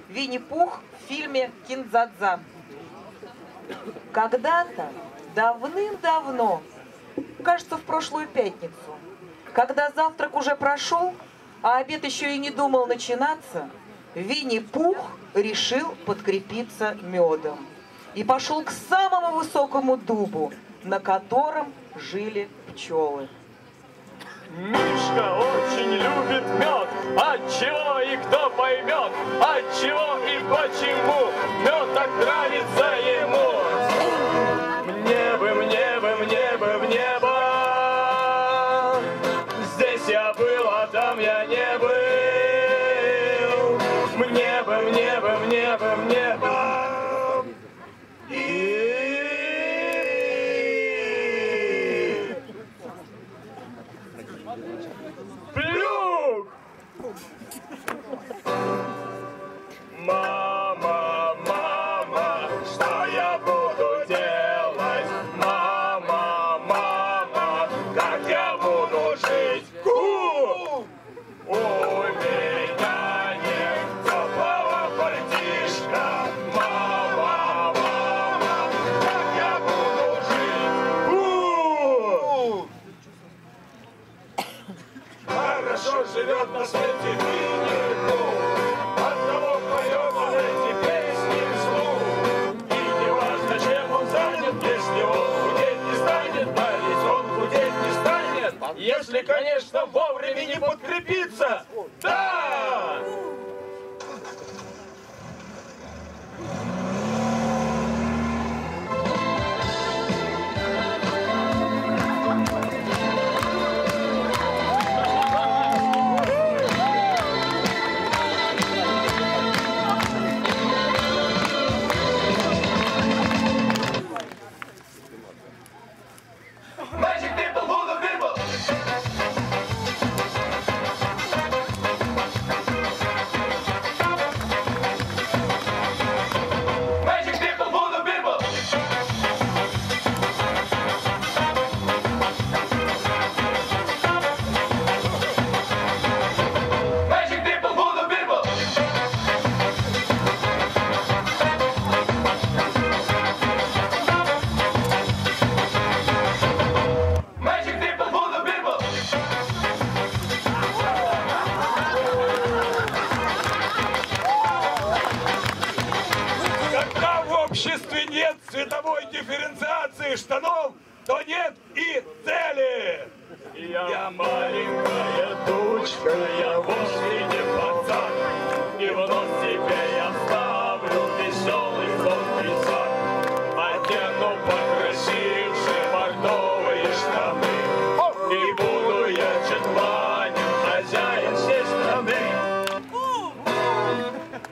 Винни-Пух в фильме «Кин-дза-дза». Когда-то, давным-давно, кажется, в прошлую пятницу, когда завтрак уже прошел, а обед еще и не думал начинаться, Винни-Пух решил подкрепиться медом и пошел к самому высокому дубу, на котором жили пчелы. Мишка очень любит мед, отчего и кто поймет, отчего и почему мед так нравится ему. Мне бы, мне бы, мне бы в небо, здесь я был, а там я не был. Мне бы, мне бы, мне бы, мне бы. Плюх! Мама, мама, что я буду делать? Мама, мама, как я буду жить? У меня нет теплого пальтишка. Мама, мама, как я буду жить? Хорошо живет на свете Винни-Пух, оттого поет он эти песни вслух. И не важно, чем он занят, если он худеть не станет, а ведь он худеть не станет, если, конечно, вовремя не подкрепиться. Да! Magic people, who the people? Magic people, who the people? Magic people, who the people? Magic people, who the people? Когда в обществе нет цветовой дифференциации штанов, то нет и цели. Я маленькая дочка, я вовсе не пацан, и вновь тебе я ставлю веселый звонкий сад. Одену покрасившие бордовые штаны, и буду я джентльмен, хозяин всей страны.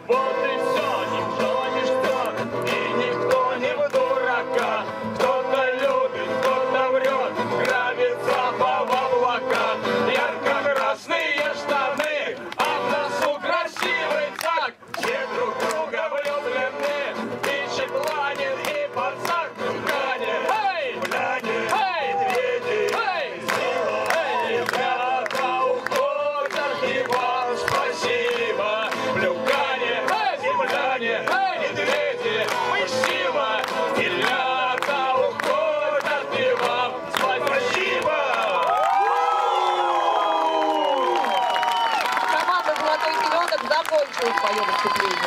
Вот и все, никто не ждет, и никто не в дурака. Кто-то любит, кто-то врет, нравится в облаках. Ярко-красные штаны, а в носу красивый так. Все друг друга влюблены, и Чекланин, и пацак. Гляне, эй, гляне, эй, медведи, эй, эй, ребята уходят, и вам спасибо. Плюкане, земляне, медведи, спасибо. Телята уходят, и вам спасибо. Команда «Золотой теленок» закончила свое выступление.